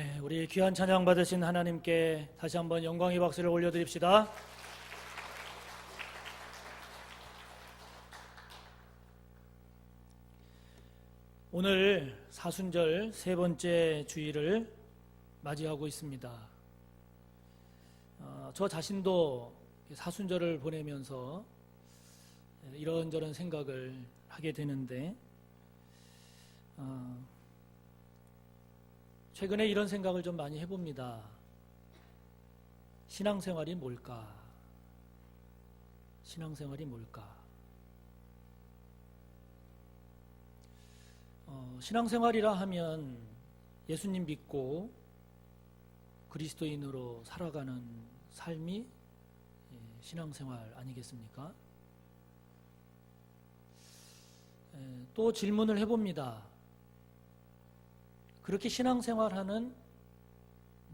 네, 우리 귀한 찬양 받으신 하나님께 다시 한번 영광의 박수를 올려드립시다. 오늘 사순절 세 번째 주일을 맞이하고 있습니다. 저 자신도 사순절을 보내면서 이런저런 생각을 하게 되는데 최근에 이런 생각을 좀 많이 해봅니다. 신앙생활이 뭘까? 신앙생활이 뭘까? 신앙생활이라 하면 예수님 믿고 그리스도인으로 살아가는 삶이 신앙생활 아니겠습니까? 또 질문을 해봅니다. 그렇게 신앙생활하는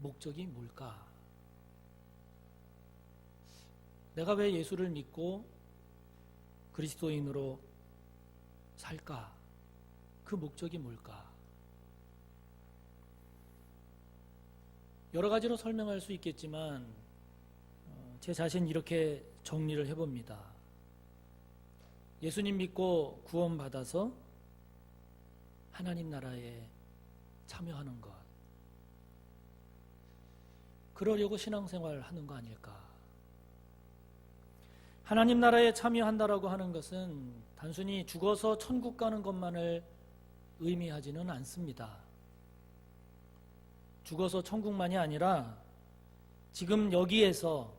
목적이 뭘까? 내가 왜 예수를 믿고 그리스도인으로 살까? 그 목적이 뭘까? 여러 가지로 설명할 수 있겠지만 제 자신 이렇게 정리를 해봅니다. 예수님 믿고 구원받아서 하나님 나라에 참여하는 것, 그러려고 신앙생활 하는 거 아닐까? 하나님 나라에 참여한다라고 하는 것은 단순히 죽어서 천국 가는 것만을 의미하지는 않습니다. 죽어서 천국만이 아니라 지금 여기에서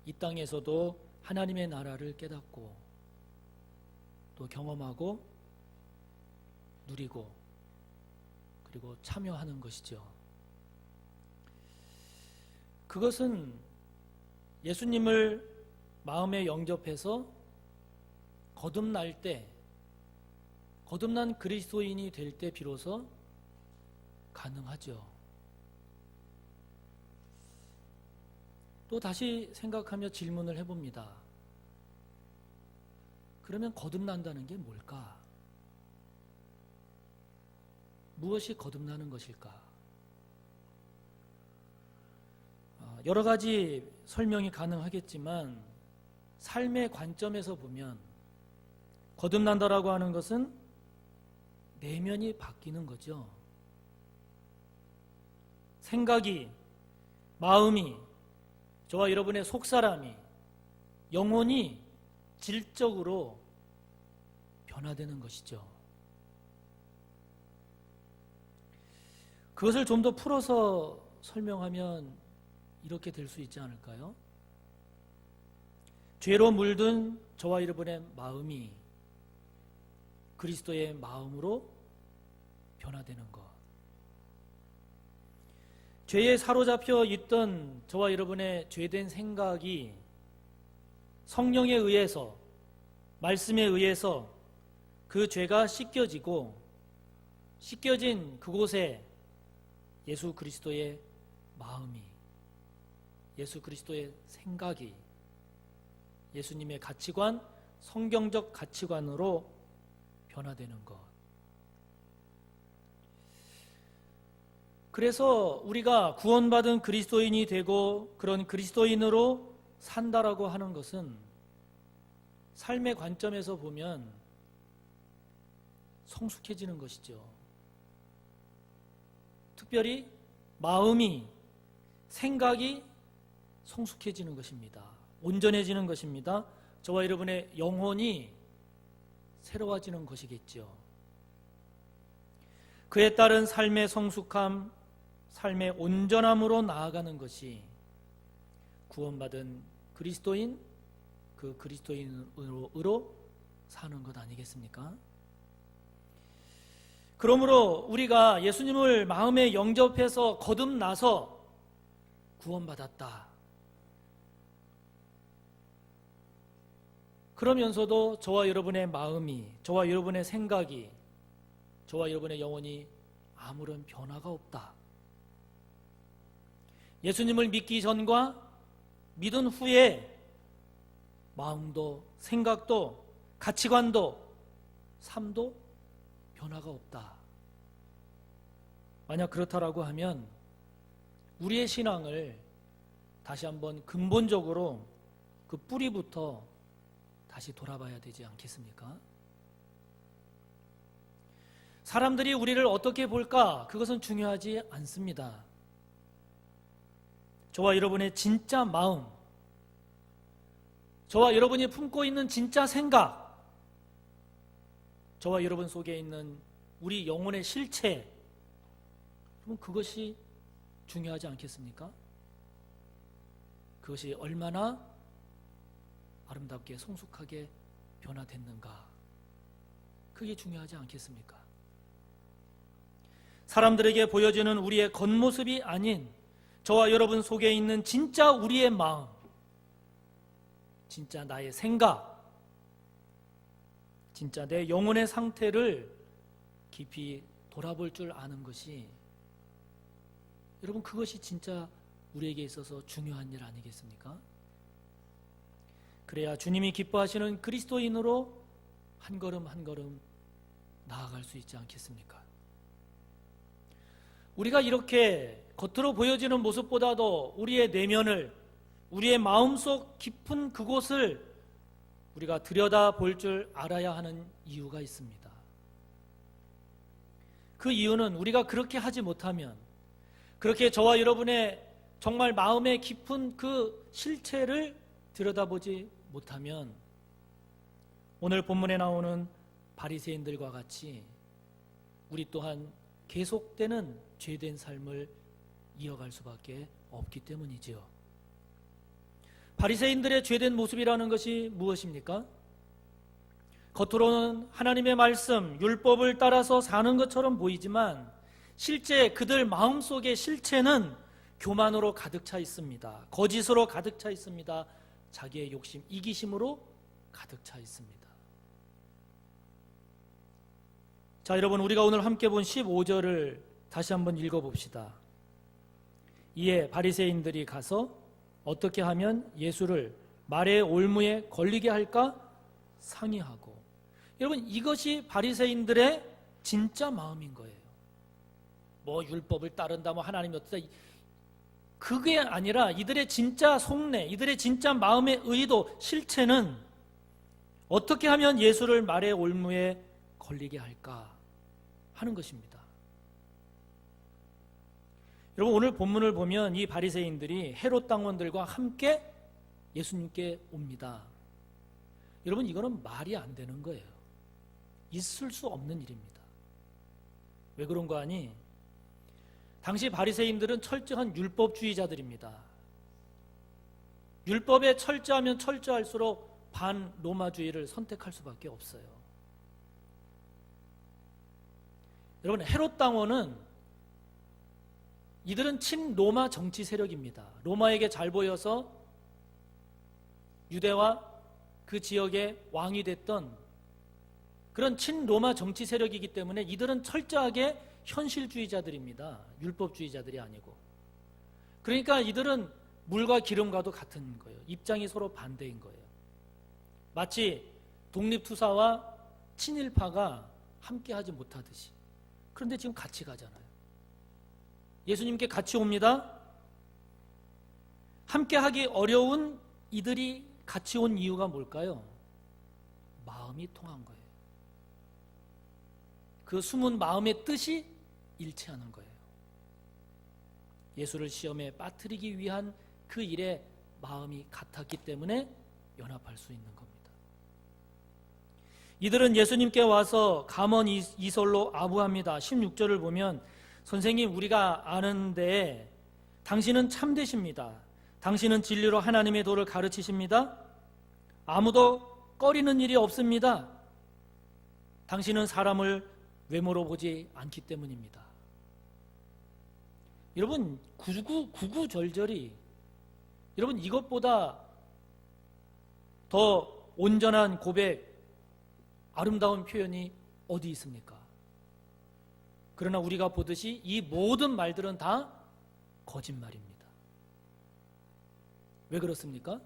이 땅에서도 하나님의 나라를 깨닫고 또 경험하고 누리고 그리고 참여하는 것이죠. 그것은 예수님을 마음에 영접해서 거듭날 때, 거듭난 그리스도인이 될 때 비로소 가능하죠. 또 다시 생각하며 질문을 해봅니다. 그러면 거듭난다는 게 뭘까? 무엇이 거듭나는 것일까? 여러 가지 설명이 가능하겠지만 삶의 관점에서 보면 거듭난다라고 하는 것은 내면이 바뀌는 거죠. 생각이, 마음이, 저와 여러분의 속사람이, 영혼이 질적으로 변화되는 것이죠. 그것을 좀 더 풀어서 설명하면 이렇게 될 수 있지 않을까요? 죄로 물든 저와 여러분의 마음이 그리스도의 마음으로 변화되는 것. 죄에 사로잡혀 있던 저와 여러분의 죄된 생각이 성령에 의해서, 말씀에 의해서 그 죄가 씻겨지고 씻겨진 그곳에 예수 그리스도의 마음이, 예수 그리스도의 생각이, 예수님의 가치관, 성경적 가치관으로 변화되는 것. 그래서 우리가 구원받은 그리스도인이 되고 그런 그리스도인으로 산다라고 하는 것은 삶의 관점에서 보면 성숙해지는 것이죠. 특별히 마음이, 생각이 성숙해지는 것입니다. 온전해지는 것입니다. 저와 여러분의 영혼이 새로워지는 것이겠죠. 그에 따른 삶의 성숙함, 삶의 온전함으로 나아가는 것이 구원받은 그리스도인, 그 그리스도인으로 사는 것 아니겠습니까? 그러므로 우리가 예수님을 마음에 영접해서 거듭나서 구원받았다. 그러면서도 저와 여러분의 마음이, 저와 여러분의 생각이, 저와 여러분의 영혼이 아무런 변화가 없다. 예수님을 믿기 전과 믿은 후에 마음도, 생각도, 가치관도, 삶도 변화가 없다. 만약 그렇다라고 하면 우리의 신앙을 다시 한번 근본적으로 그 뿌리부터 다시 돌아봐야 되지 않겠습니까? 사람들이 우리를 어떻게 볼까? 그것은 중요하지 않습니다. 저와 여러분의 진짜 마음, 저와 여러분이 품고 있는 진짜 생각, 저와 여러분 속에 있는 우리 영혼의 실체, 그럼 그것이 중요하지 않겠습니까? 그것이 얼마나 아름답게 성숙하게 변화됐는가, 그게 중요하지 않겠습니까? 사람들에게 보여지는 우리의 겉모습이 아닌 저와 여러분 속에 있는 진짜 우리의 마음, 진짜 나의 생각, 진짜 내 영혼의 상태를 깊이 돌아볼 줄 아는 것이, 여러분, 그것이 진짜 우리에게 있어서 중요한 일 아니겠습니까? 그래야 주님이 기뻐하시는 그리스도인으로 한 걸음 한 걸음 나아갈 수 있지 않겠습니까? 우리가 이렇게 겉으로 보여지는 모습보다도 우리의 내면을, 우리의 마음속 깊은 그곳을 우리가 들여다볼 줄 알아야 하는 이유가 있습니다. 그 이유는 우리가 그렇게 하지 못하면, 그렇게 저와 여러분의 정말 마음의 깊은 그 실체를 들여다보지 못하면 오늘 본문에 나오는 바리새인들과 같이 우리 또한 계속되는 죄된 삶을 이어갈 수밖에 없기 때문이지요. 바리새인들의 죄된 모습이라는 것이 무엇입니까? 겉으로는 하나님의 말씀, 율법을 따라서 사는 것처럼 보이지만 실제 그들 마음속의 실체는 교만으로 가득 차 있습니다. 거짓으로 가득 차 있습니다. 자기의 욕심, 이기심으로 가득 차 있습니다. 자, 여러분, 우리가 오늘 함께 본 15절을 다시 한번 읽어봅시다. 이에 바리새인들이 가서 어떻게 하면 예수를 말의 올무에 걸리게 할까 상의하고. 여러분, 이것이 바리새인들의 진짜 마음인 거예요. 뭐 율법을 따른다, 뭐 하나님이 어떠다, 그게 아니라 이들의 진짜 속내, 이들의 진짜 마음의 의도, 실체는 어떻게 하면 예수를 말의 올무에 걸리게 할까 하는 것입니다. 여러분, 오늘 본문을 보면 이 바리새인들이 헤롯 당원들과 함께 예수님께 옵니다. 여러분, 이거는 말이 안 되는 거예요. 있을 수 없는 일입니다. 왜 그런 거 아니? 당시 바리새인들은 철저한 율법주의자들입니다. 율법에 철저하면 철저할수록 반로마주의를 선택할 수밖에 없어요. 여러분, 헤롯 당원은, 이들은 친로마 정치 세력입니다. 로마에게 잘 보여서 유대와 그 지역의 왕이 됐던 그런 친로마 정치 세력이기 때문에 이들은 철저하게 현실주의자들입니다. 율법주의자들이 아니고. 그러니까 이들은 물과 기름과도 같은 거예요. 입장이 서로 반대인 거예요. 마치 독립투사와 친일파가 함께하지 못하듯이. 그런데 지금 같이 가잖아요. 예수님께 같이 옵니다. 함께하기 어려운 이들이 같이 온 이유가 뭘까요? 마음이 통한 거예요. 그 숨은 마음의 뜻이 일치하는 거예요. 예수를 시험에 빠뜨리기 위한 그 일에 마음이 같았기 때문에 연합할 수 있는 겁니다. 이들은 예수님께 와서 감언 이설로 아부합니다. 16절을 보면, 선생님, 우리가 아는데 당신은 참되십니다. 당신은 진리로 하나님의 도를 가르치십니다. 아무도 꺼리는 일이 없습니다. 당신은 사람을 외모로 보지 않기 때문입니다. 여러분, 구구절절이, 여러분, 이것보다 더 온전한 고백, 아름다운 표현이 어디 있습니까? 그러나 우리가 보듯이 이 모든 말들은 다 거짓말입니다. 왜 그렇습니까?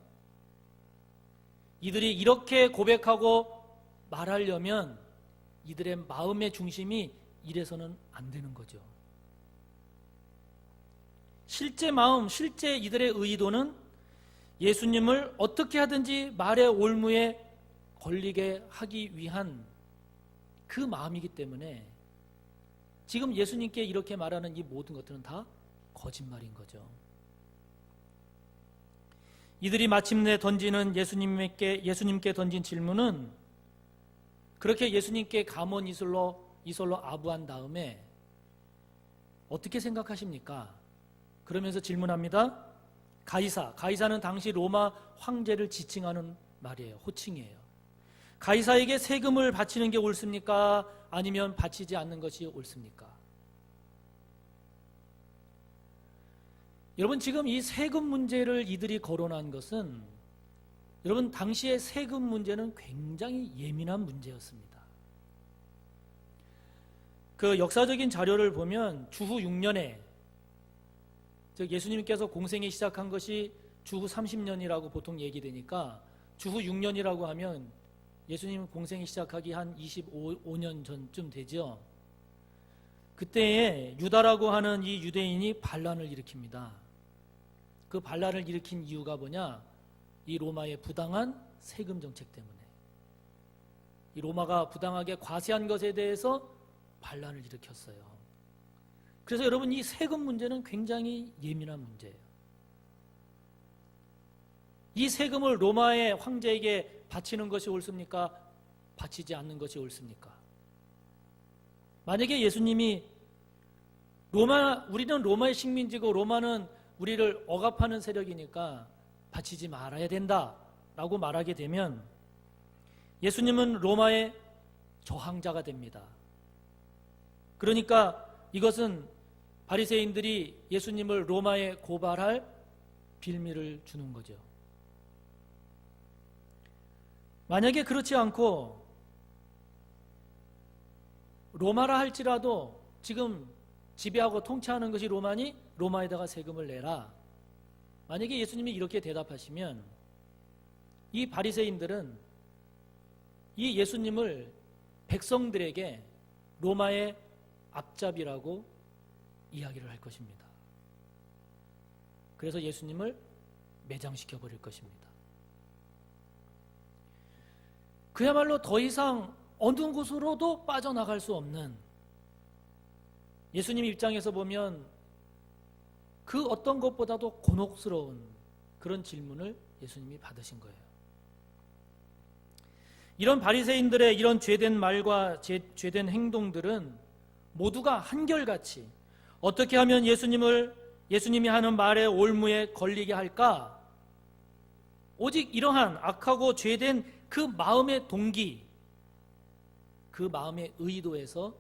이들이 이렇게 고백하고 말하려면 이들의 마음의 중심이 이래서는 안 되는 거죠. 실제 마음, 실제 이들의 의도는 예수님을 어떻게 하든지 말의 올무에 걸리게 하기 위한 그 마음이기 때문에 지금 예수님께 이렇게 말하는 이 모든 것들은 다 거짓말인 거죠. 이들이 마침내 던지는 예수님께 던진 질문은 그렇게 예수님께 감언이설로 아부한 다음에 어떻게 생각하십니까? 그러면서 질문합니다. 가이사는 당시 로마 황제를 지칭하는 말이에요. 호칭이에요. 가이사에게 세금을 바치는 게 옳습니까? 아니면 바치지 않는 것이 옳습니까? 여러분, 지금 이 세금 문제를 이들이 거론한 것은 여러분, 당시의 세금 문제는 굉장히 예민한 문제였습니다. 그 역사적인 자료를 보면 주후 6년에, 즉 예수님께서 공생이 시작한 것이 주후 30년이라고 보통 얘기되니까 주후 6년이라고 하면 예수님 공생이 시작하기 한 25년 전쯤 되죠. 그때에 유다라고 하는 이 유대인이 반란을 일으킵니다. 그 반란을 일으킨 이유가 뭐냐? 이 로마의 부당한 세금 정책 때문에. 이 로마가 부당하게 과세한 것에 대해서 반란을 일으켰어요. 그래서 여러분, 이 세금 문제는 굉장히 예민한 문제예요. 이 세금을 로마의 황제에게 바치는 것이 옳습니까? 바치지 않는 것이 옳습니까? 만약에 예수님이 우리는 로마의 식민지고 로마는 우리를 억압하는 세력이니까 바치지 말아야 된다라고 말하게 되면 예수님은 로마의 저항자가 됩니다. 그러니까 이것은 바리새인들이 예수님을 로마에 고발할 빌미를 주는 거죠. 만약에 그렇지 않고 로마라 할지라도 지금 지배하고 통치하는 것이 로마니 로마에다가 세금을 내라. 만약에 예수님이 이렇게 대답하시면 이 바리새인들은 이 예수님을 백성들에게 로마의 앞잡이라고 이야기를 할 것입니다. 그래서 예수님을 매장시켜 버릴 것입니다. 그야말로 더 이상 어느 곳으로도 빠져나갈 수 없는, 예수님 입장에서 보면 그 어떤 것보다도 곤혹스러운 그런 질문을 예수님이 받으신 거예요. 이런 바리새인들의 이런 죄된 말과 죄된 행동들은 모두가 한결같이 어떻게 하면 예수님이 하는 말의 올무에 걸리게 할까? 오직 이러한 악하고 죄된 그 마음의 동기, 그 마음의 의도에서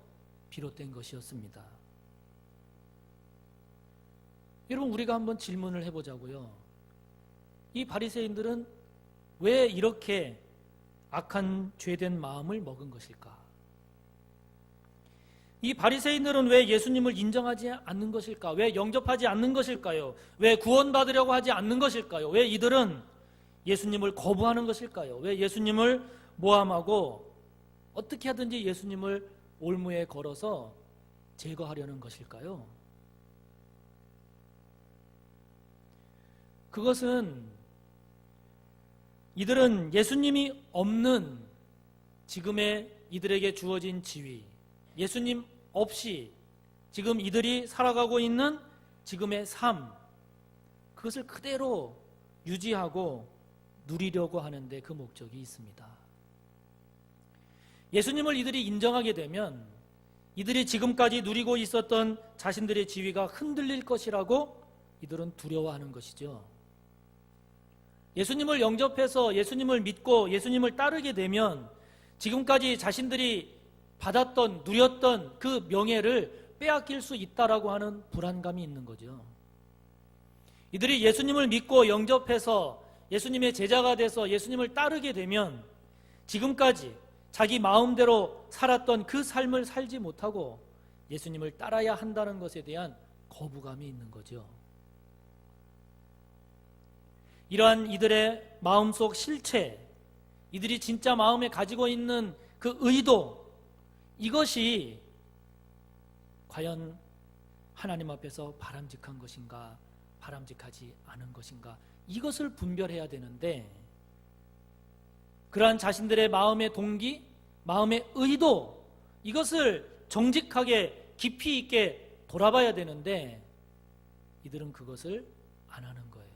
비롯된 것이었습니다. 여러분, 우리가 한번 질문을 해보자고요. 이 바리새인들은 왜 이렇게 악한 죄된 마음을 먹은 것일까? 이 바리새인들은 왜 예수님을 인정하지 않는 것일까? 왜 영접하지 않는 것일까요? 왜 구원받으려고 하지 않는 것일까요? 왜 이들은 예수님을 거부하는 것일까요? 왜 예수님을 모함하고 어떻게 하든지 예수님을 올무에 걸어서 제거하려는 것일까요? 그것은 이들은 예수님이 없는 지금의 이들에게 주어진 지위, 예수님 없이 지금 이들이 살아가고 있는 지금의 삶, 그것을 그대로 유지하고 누리려고 하는데 그 목적이 있습니다. 예수님을 이들이 인정하게 되면 이들이 지금까지 누리고 있었던 자신들의 지위가 흔들릴 것이라고 이들은 두려워하는 것이죠. 예수님을 영접해서 예수님을 믿고 예수님을 따르게 되면 지금까지 자신들이 받았던, 누렸던 그 명예를 빼앗길 수 있다라고 하는 불안감이 있는 거죠. 이들이 예수님을 믿고 영접해서 예수님의 제자가 돼서 예수님을 따르게 되면 지금까지 자기 마음대로 살았던 그 삶을 살지 못하고 예수님을 따라야 한다는 것에 대한 거부감이 있는 거죠. 이러한 이들의 마음속 실체, 이들이 진짜 마음에 가지고 있는 그 의도, 이것이 과연 하나님 앞에서 바람직한 것인가, 바람직하지 않은 것인가, 이것을 분별해야 되는데, 그러한 자신들의 마음의 동기, 마음의 의도, 이것을 정직하게 깊이 있게 돌아봐야 되는데 이들은 그것을 안 하는 거예요.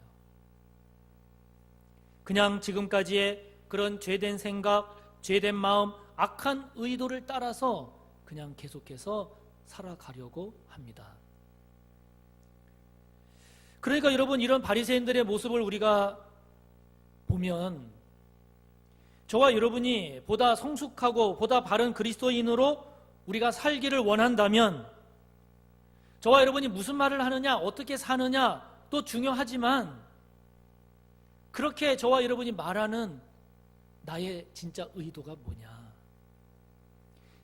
그냥 지금까지의 그런 죄된 생각, 죄된 마음, 악한 의도를 따라서 그냥 계속해서 살아가려고 합니다. 그러니까 여러분, 이런 바리새인들의 모습을 우리가 보면 저와 여러분이 보다 성숙하고 보다 바른 그리스도인으로 우리가 살기를 원한다면, 저와 여러분이 무슨 말을 하느냐, 어떻게 사느냐 또 중요하지만, 그렇게 저와 여러분이 말하는 나의 진짜 의도가 뭐냐,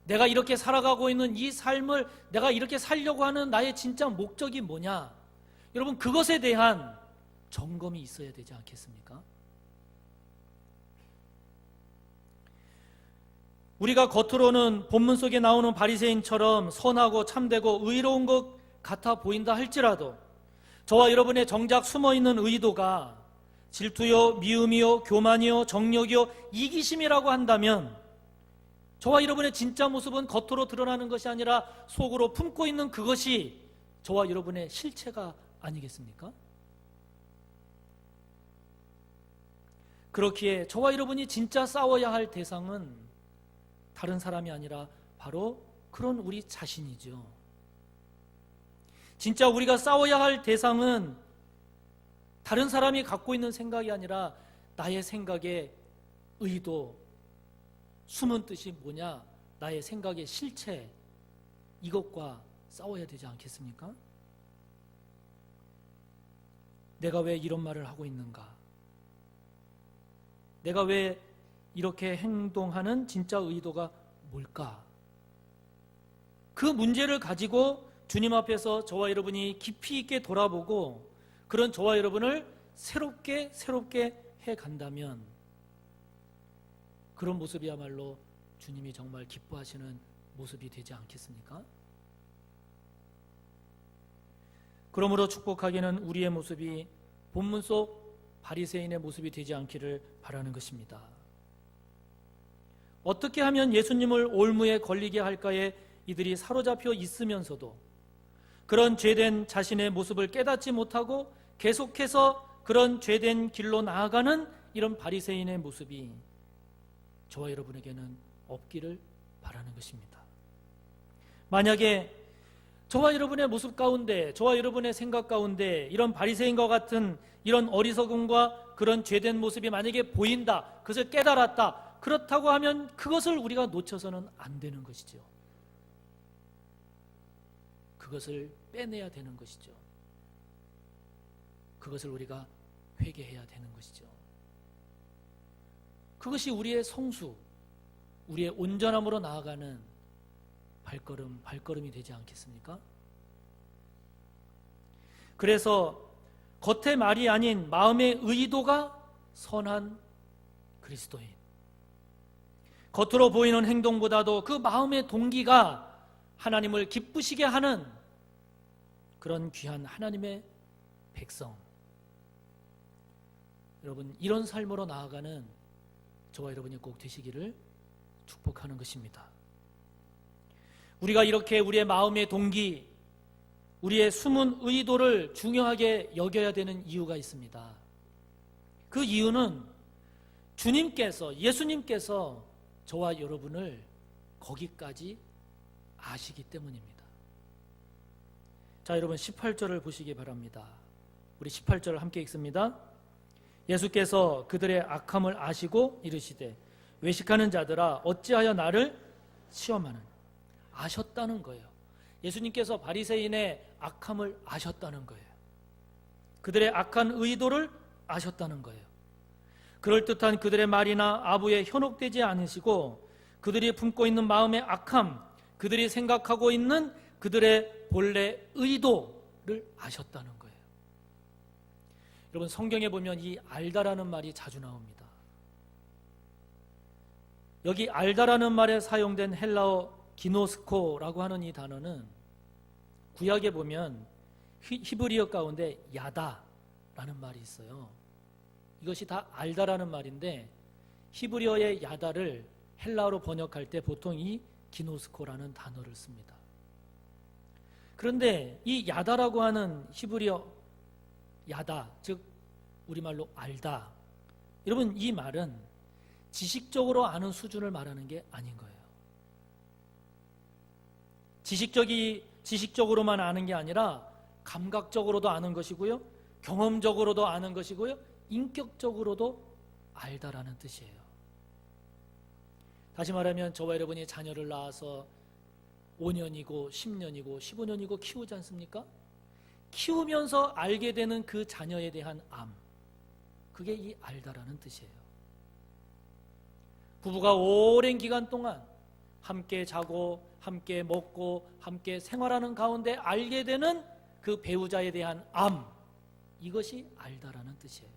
내가 이렇게 살아가고 있는 이 삶을 내가 이렇게 살려고 하는 나의 진짜 목적이 뭐냐, 여러분, 그것에 대한 점검이 있어야 되지 않겠습니까? 우리가 겉으로는 본문 속에 나오는 바리새인처럼 선하고 참되고 의로운 것 같아 보인다 할지라도, 저와 여러분의 정작 숨어있는 의도가 질투요, 미움이요, 교만이요, 정욕이요, 이기심이라고 한다면, 저와 여러분의 진짜 모습은 겉으로 드러나는 것이 아니라 속으로 품고 있는 그것이 저와 여러분의 실체가 아니겠습니까? 그렇기에 저와 여러분이 진짜 싸워야 할 대상은 다른 사람이 아니라 바로 그런 우리 자신이죠. 진짜 우리가 싸워야 할 대상은 다른 사람이 갖고 있는 생각이 아니라 나의 생각의 의도, 숨은 뜻이 뭐냐, 나의 생각의 실체, 이것과 싸워야 되지 않겠습니까? 내가 왜 이런 말을 하고 있는가? 내가 왜 이렇게 행동하는 진짜 의도가 뭘까? 그 문제를 가지고 주님 앞에서 저와 여러분이 깊이 있게 돌아보고 그런 저와 여러분을 새롭게 해간다면, 그런 모습이야말로 주님이 정말 기뻐하시는 모습이 되지 않겠습니까? 그러므로 축복하기는 우리의 모습이 본문 속 바리새인의 모습이 되지 않기를 바라는 것입니다. 어떻게 하면 예수님을 올무에 걸리게 할까에 이들이 사로잡혀 있으면서도 그런 죄된 자신의 모습을 깨닫지 못하고 계속해서 그런 죄된 길로 나아가는 이런 바리새인의 모습이 저와 여러분에게는 없기를 바라는 것입니다. 만약에 저와 여러분의 모습 가운데, 저와 여러분의 생각 가운데 이런 바리새인과 같은 이런 어리석음과 그런 죄된 모습이 만약에 보인다, 그것을 깨달았다, 그렇다고 하면 그것을 우리가 놓쳐서는 안 되는 것이죠. 그것을 빼내야 되는 것이죠. 그것을 우리가 회개해야 되는 것이죠. 그것이 우리의 성수, 우리의 온전함으로 나아가는 발걸음이 되지 않겠습니까? 그래서 겉의 말이 아닌 마음의 의도가 선한 그리스도인, 겉으로 보이는 행동보다도 그 마음의 동기가 하나님을 기쁘시게 하는 그런 귀한 하나님의 백성, 여러분, 이런 삶으로 나아가는 저와 여러분이 꼭 되시기를 축복하는 것입니다. 우리가 이렇게 우리의 마음의 동기, 우리의 숨은 의도를 중요하게 여겨야 되는 이유가 있습니다. 그 이유는 주님께서, 예수님께서 저와 여러분을 거기까지 아시기 때문입니다. 자, 여러분 18절을 보시기 바랍니다. 우리 18절을 함께 읽습니다. 예수께서 그들의 악함을 아시고 이르시되 외식하는 자들아 어찌하여 나를 시험하는, 아셨다는 거예요. 예수님께서 바리새인의 악함을 아셨다는 거예요. 그들의 악한 의도를 아셨다는 거예요. 그럴듯한 그들의 말이나 아부에 현혹되지 않으시고 그들이 품고 있는 마음의 악함, 그들이 생각하고 있는 그들의 본래 의도를 아셨다는 거예요. 여러분, 성경에 보면 이 알다라는 말이 자주 나옵니다. 여기 알다라는 말에 사용된 헬라어 기노스코라고 하는 이 단어는 구약에 보면 히브리어 가운데 야다라는 말이 있어요. 이것이 다 알다라는 말인데 히브리어의 야다를 헬라어로 번역할 때 보통 이 기노스코라는 단어를 씁니다. 그런데 이 야다라고 하는 히브리어 야다, 즉 우리말로 알다, 여러분 이 말은 지식적으로 아는 수준을 말하는 게 아닌 거예요. 지식적으로만 아는 게 아니라 감각적으로도 아는 것이고요, 경험적으로도 아는 것이고요, 인격적으로도 알다라는 뜻이에요. 다시 말하면 저와 여러분이 자녀를 낳아서 5년이고 10년이고 15년이고 키우지 않습니까? 키우면서 알게 되는 그 자녀에 대한 암, 그게 이 알다라는 뜻이에요. 부부가 오랜 기간 동안 함께 자고 함께 먹고 함께 생활하는 가운데 알게 되는 그 배우자에 대한 암, 이것이 알다라는 뜻이에요.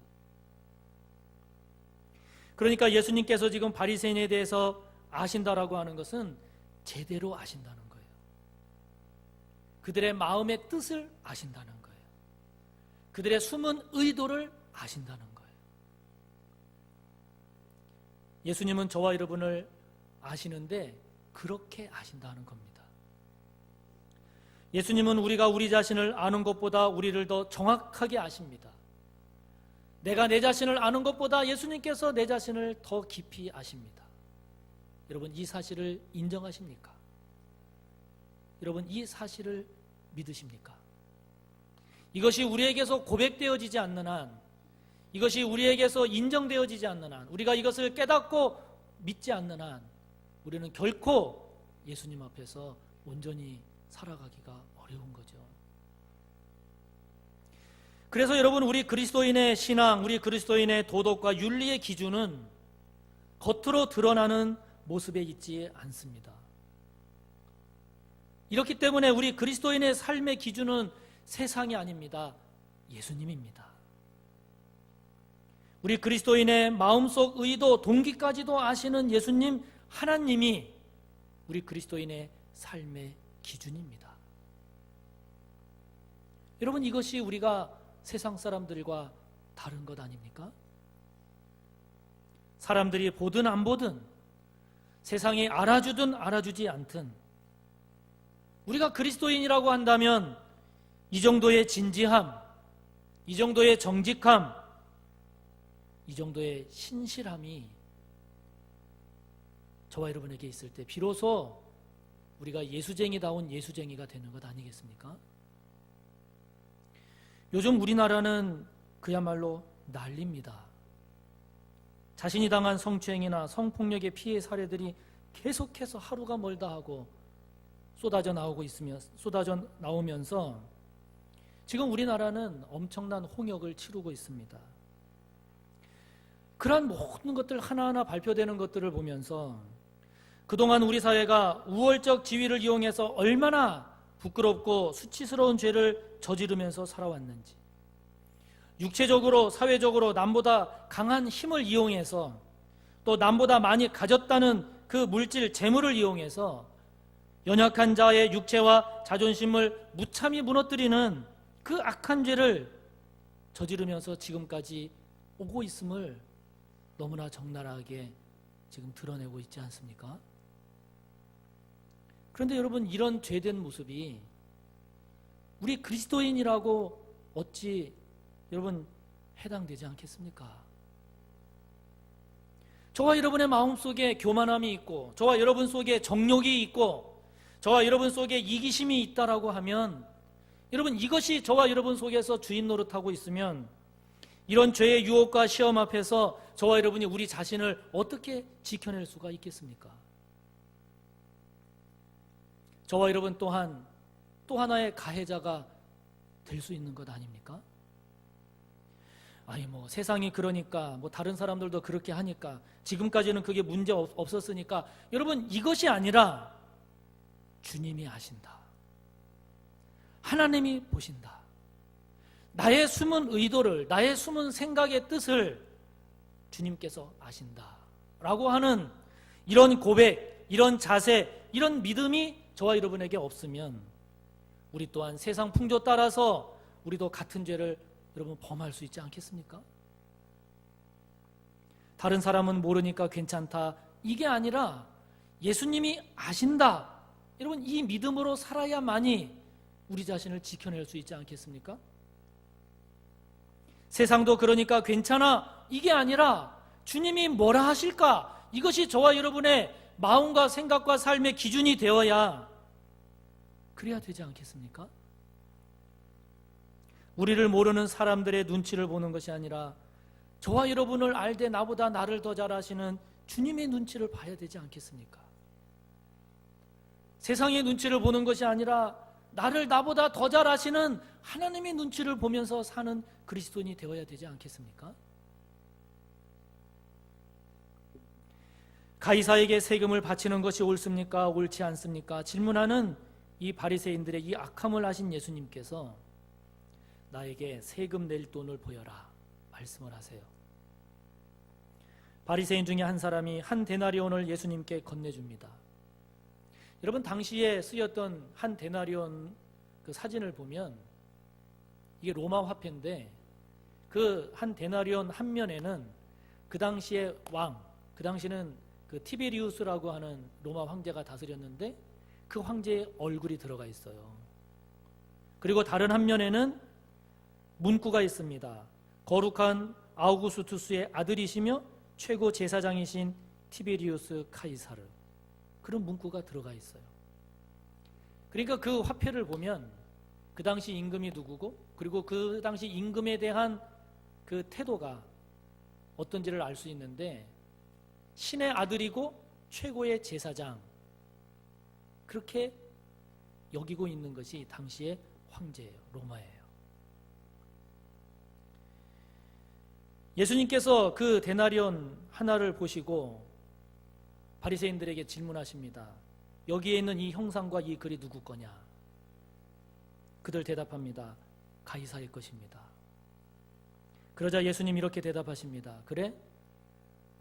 그러니까 예수님께서 지금 바리새인에 대해서 아신다라고 하는 것은 제대로 아신다는 거예요. 그들의 마음의 뜻을 아신다는 거예요. 그들의 숨은 의도를 아신다는 거예요. 예수님은 저와 여러분을 아시는데 그렇게 아신다는 겁니다. 예수님은 우리가 우리 자신을 아는 것보다 우리를 더 정확하게 아십니다. 내가 내 자신을 아는 것보다 예수님께서 내 자신을 더 깊이 아십니다. 여러분 이 사실을 인정하십니까? 여러분 이 사실을 믿으십니까? 이것이 우리에게서 고백되어지지 않는 한, 이것이 우리에게서 인정되어지지 않는 한, 우리가 이것을 깨닫고 믿지 않는 한 우리는 결코 예수님 앞에서 온전히 살아가기가 어려운 거죠. 그래서 여러분 우리 그리스도인의 신앙, 우리 그리스도인의 도덕과 윤리의 기준은 겉으로 드러나는 모습에 있지 않습니다. 이렇기 때문에 우리 그리스도인의 삶의 기준은 세상이 아닙니다. 예수님입니다. 우리 그리스도인의 마음속 의도, 동기까지도 아시는 예수님 하나님이 우리 그리스도인의 삶의 기준입니다. 여러분 이것이 우리가 세상 사람들과 다른 것 아닙니까? 사람들이 보든 안 보든, 세상이 알아주든 알아주지 않든 우리가 그리스도인이라고 한다면 이 정도의 진지함, 이 정도의 정직함, 이 정도의 신실함이 저와 여러분에게 있을 때 비로소 우리가 예수쟁이다운 예수쟁이가 되는 것 아니겠습니까? 요즘 우리나라는 그야말로 난리입니다. 자신이 당한 성추행이나 성폭력의 피해 사례들이 계속해서 하루가 멀다 하고 쏟아져 나오면서 지금 우리나라는 엄청난 홍역을 치르고 있습니다. 그러한 모든 것들 하나하나 발표되는 것들을 보면서 그동안 우리 사회가 우월적 지위를 이용해서 얼마나 부끄럽고 수치스러운 죄를 저지르면서 살아왔는지, 육체적으로 사회적으로 남보다 강한 힘을 이용해서 또 남보다 많이 가졌다는 그 물질 재물을 이용해서 연약한 자의 육체와 자존심을 무참히 무너뜨리는 그 악한 죄를 저지르면서 지금까지 오고 있음을 너무나 적나라하게 지금 드러내고 있지 않습니까? 그런데 여러분 이런 죄된 모습이 우리 그리스도인이라고 어찌 여러분 해당되지 않겠습니까? 저와 여러분의 마음속에 교만함이 있고 저와 여러분 속에 정욕이 있고 저와 여러분 속에 이기심이 있다라고 하면 여러분 이것이 저와 여러분 속에서 주인 노릇하고 있으면 이런 죄의 유혹과 시험 앞에서 저와 여러분이 우리 자신을 어떻게 지켜낼 수가 있겠습니까? 저와 여러분 또한 또 하나의 가해자가 될 수 있는 것 아닙니까? 아니 뭐 세상이 그러니까 뭐 다른 사람들도 그렇게 하니까 지금까지는 그게 문제 없었으니까 여러분 이것이 아니라 주님이 아신다. 하나님이 보신다. 나의 숨은 의도를, 나의 숨은 생각의 뜻을 주님께서 아신다 라고 하는 이런 고백, 이런 자세, 이런 믿음이 저와 여러분에게 없으면 우리 또한 세상 풍조 따라서 우리도 같은 죄를 여러분 범할 수 있지 않겠습니까? 다른 사람은 모르니까 괜찮다, 이게 아니라 예수님이 아신다, 여러분 이 믿음으로 살아야만이 우리 자신을 지켜낼 수 있지 않겠습니까? 세상도 그러니까 괜찮아, 이게 아니라 주님이 뭐라 하실까, 이것이 저와 여러분의 마음과 생각과 삶의 기준이 되어야 그래야 되지 않겠습니까? 우리를 모르는 사람들의 눈치를 보는 것이 아니라 저와 여러분을 알되 나보다 나를 더 잘 아시는 주님의 눈치를 봐야 되지 않겠습니까? 세상의 눈치를 보는 것이 아니라 나를 나보다 더 잘 아시는 하나님의 눈치를 보면서 사는 그리스도인이 되어야 되지 않겠습니까? 가이사에게 세금을 바치는 것이 옳습니까? 옳지 않습니까? 질문하는 이 바리새인들의 이 악함을 아신 예수님께서 나에게 세금 낼 돈을 보여라 말씀을 하세요. 바리새인 중에 한 사람이 한 데나리온을 예수님께 건네줍니다. 여러분 당시에 쓰였던 한 데나리온 그 사진을 보면 이게 로마 화폐인데 그 한 데나리온 한 면에는 그 당시의 왕, 그 당시는 그 티베리우스라고 하는 로마 황제가 다스렸는데 그 황제의 얼굴이 들어가 있어요. 그리고 다른 한 면에는 문구가 있습니다. 거룩한 아우구스투스의 아들이시며 최고 제사장이신 티베리우스 카이사르, 그런 문구가 들어가 있어요. 그러니까 그 화폐를 보면 그 당시 임금이 누구고 그리고 그 당시 임금에 대한 그 태도가 어떤지를 알 수 있는데 신의 아들이고 최고의 제사장, 그렇게 여기고 있는 것이 당시의 황제예요. 로마예요. 예수님께서 그 데나리온 하나를 보시고 바리새인들에게 질문하십니다. 여기에 있는 이 형상과 이 글이 누구 거냐? 그들 대답합니다. 가이사의 것입니다. 그러자 예수님 이렇게 대답하십니다. 그래?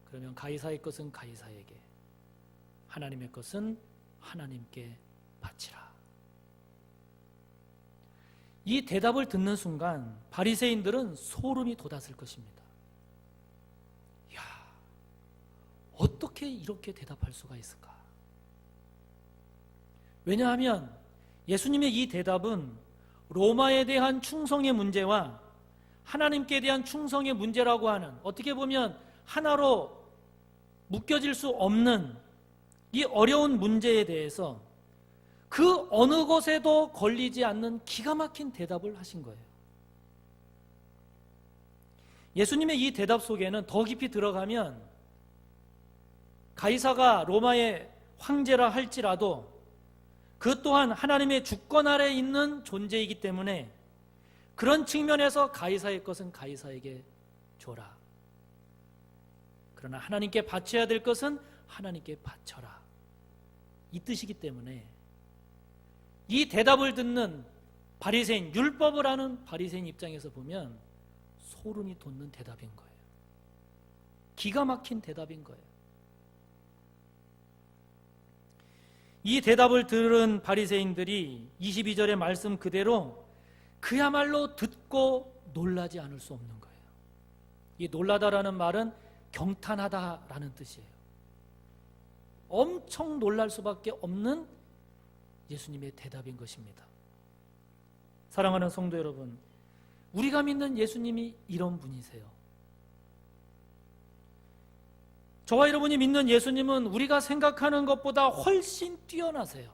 그러면 가이사의 것은 가이사에게, 하나님의 것은 하나님께 바치라. 이 대답을 듣는 순간 바리새인들은 소름이 돋았을 것입니다. 야, 어떻게 이렇게 대답할 수가 있을까? 왜냐하면 예수님의 이 대답은 로마에 대한 충성의 문제와 하나님께 대한 충성의 문제라고 하는, 어떻게 보면 하나로 묶여질 수 없는 이 어려운 문제에 대해서 그 어느 것에도 걸리지 않는 기가 막힌 대답을 하신 거예요. 예수님의 이 대답 속에는 더 깊이 들어가면 가이사가 로마의 황제라 할지라도 그 또한 하나님의 주권 아래 있는 존재이기 때문에 그런 측면에서 가이사의 것은 가이사에게 줘라. 그러나 하나님께 바쳐야 될 것은 하나님께 바쳐라. 이 뜻이기 때문에 이 대답을 듣는 바리새인, 율법을 아는 바리새인 입장에서 보면 소름이 돋는 대답인 거예요. 기가 막힌 대답인 거예요. 이 대답을 들은 바리새인들이 22절의 말씀 그대로 그야말로 듣고 놀라지 않을 수 없는 거예요. 이 놀라다라는 말은 경탄하다라는 뜻이에요. 엄청 놀랄 수밖에 없는 예수님의 대답인 것입니다. 사랑하는 성도 여러분, 우리가 믿는 예수님이 이런 분이세요. 저와 여러분이 믿는 예수님은 우리가 생각하는 것보다 훨씬 뛰어나세요.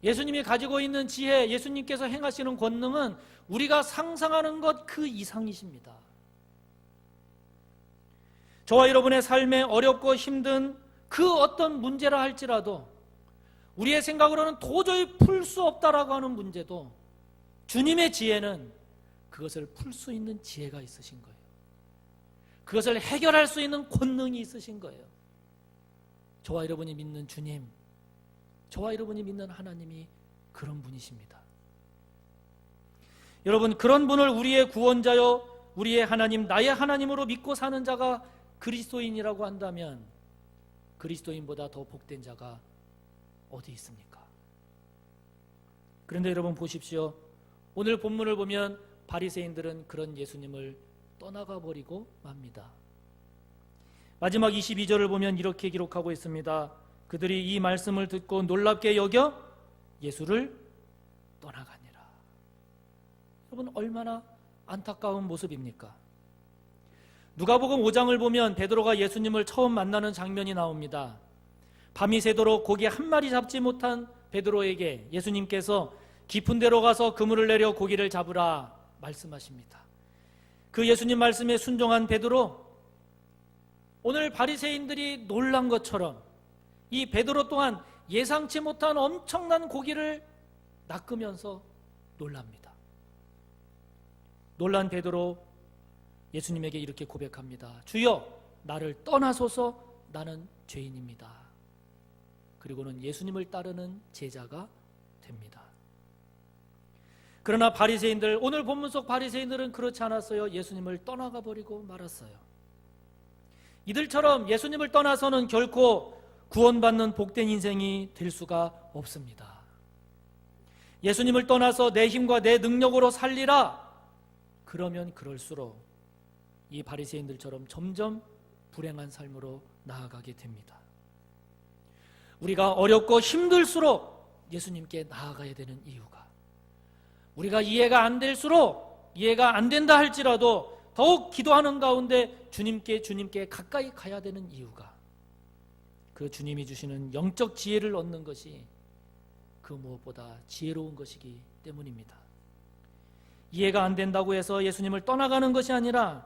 예수님이 가지고 있는 지혜, 예수님께서 행하시는 권능은 우리가 상상하는 것 그 이상이십니다. 저와 여러분의 삶에 어렵고 힘든 그 어떤 문제라 할지라도, 우리의 생각으로는 도저히 풀 수 없다라고 하는 문제도 주님의 지혜는 그것을 풀 수 있는 지혜가 있으신 거예요. 그것을 해결할 수 있는 권능이 있으신 거예요. 저와 여러분이 믿는 주님, 저와 여러분이 믿는 하나님이 그런 분이십니다. 여러분, 그런 분을 우리의 구원자요, 우리의 하나님, 나의 하나님으로 믿고 사는 자가 그리스도인이라고 한다면 그리스도인보다 더 복된 자가 어디 있습니까? 그런데 여러분 보십시오. 오늘 본문을 보면 바리새인들은 그런 예수님을 떠나가 버리고 맙니다. 마지막 22절을 보면 이렇게 기록하고 있습니다. 그들이 이 말씀을 듣고 놀랍게 여겨 예수를 떠나가니라. 여러분 얼마나 안타까운 모습입니까? 누가복음 5장을 보면 베드로가 예수님을 처음 만나는 장면이 나옵니다. 밤이 새도록 고기 한 마리 잡지 못한 베드로에게 예수님께서 깊은 데로 가서 그물을 내려 고기를 잡으라 말씀하십니다. 그 예수님 말씀에 순종한 베드로, 오늘 바리새인들이 놀란 것처럼 이 베드로 또한 예상치 못한 엄청난 고기를 낚으면서 놀랍니다. 놀란 베드로 예수님에게 이렇게 고백합니다. 주여, 나를 떠나소서, 나는 죄인입니다. 그리고는 예수님을 따르는 제자가 됩니다. 그러나 바리새인들, 오늘 본문 속 바리새인들은 그렇지 않았어요. 예수님을 떠나가 버리고 말았어요. 이들처럼 예수님을 떠나서는 결코 구원받는 복된 인생이 될 수가 없습니다. 예수님을 떠나서 내 힘과 내 능력으로 살리라, 그러면 그럴수록 이 바리새인들처럼 점점 불행한 삶으로 나아가게 됩니다. 우리가 어렵고 힘들수록 예수님께 나아가야 되는 이유가, 우리가 이해가 안 될수록, 이해가 안 된다 할지라도 더욱 기도하는 가운데 주님께 가까이 가야 되는 이유가, 그 주님이 주시는 영적 지혜를 얻는 것이 그 무엇보다 지혜로운 것이기 때문입니다. 이해가 안 된다고 해서 예수님을 떠나가는 것이 아니라,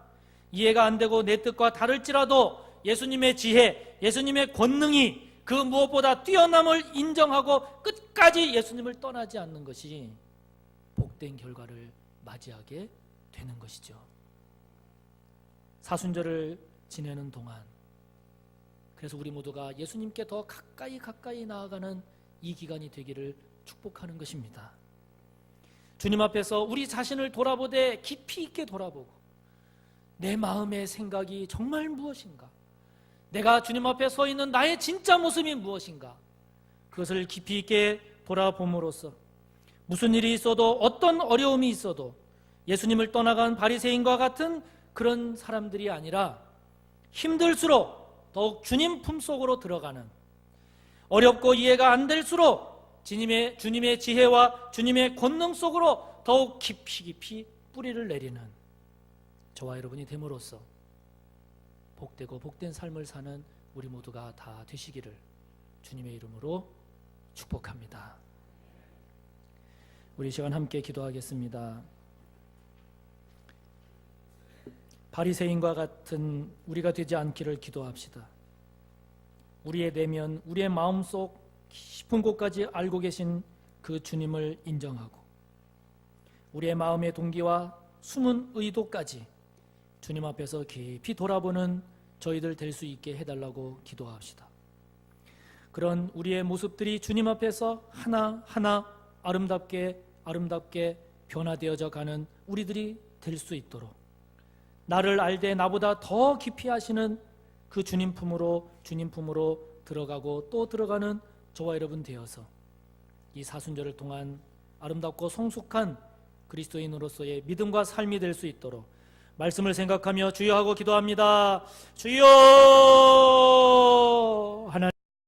이해가 안 되고 내 뜻과 다를지라도 예수님의 지혜, 예수님의 권능이 그 무엇보다 뛰어남을 인정하고 끝까지 예수님을 떠나지 않는 것이 복된 결과를 맞이하게 되는 것이죠. 사순절을 지내는 동안, 그래서 우리 모두가 예수님께 더 가까이 나아가는 이 기간이 되기를 축복하는 것입니다. 주님 앞에서 우리 자신을 돌아보되 깊이 있게 돌아보고, 내 마음의 생각이 정말 무엇인가, 내가 주님 앞에 서 있는 나의 진짜 모습이 무엇인가, 그것을 깊이 있게 돌아봄으로써 무슨 일이 있어도, 어떤 어려움이 있어도 예수님을 떠나간 바리새인과 같은 그런 사람들이 아니라, 힘들수록 더욱 주님 품속으로 들어가는, 어렵고 이해가 안 될수록 주님의 지혜와 주님의 권능 속으로 더욱 깊이 뿌리를 내리는 저와 여러분이 됨으로써 복되고 복된 삶을 사는 우리 모두가 다 되시기를 주님의 이름으로 축복합니다. 우리 시간 함께 기도하겠습니다. 바리새인과 같은 우리가 되지 않기를 기도합시다. 우리의 내면, 우리의 마음속 깊은 곳까지 알고 계신 그 주님을 인정하고, 우리의 마음의 동기와 숨은 의도까지 주님 앞에서 깊이 돌아보는 저희들 될 수 있게 해달라고 기도합시다. 그런 우리의 모습들이 주님 앞에서 하나하나 아름답게 변화되어져 가는 우리들이 될 수 있도록, 나를 알되 나보다 더 깊이 하시는 그 주님 품으로 들어가고 또 들어가는 저와 여러분 되어서 이 사순절을 통한 아름답고 성숙한 그리스도인으로서의 믿음과 삶이 될 수 있도록 말씀을 생각하며 주여 하고 기도합니다. 주여! 하나님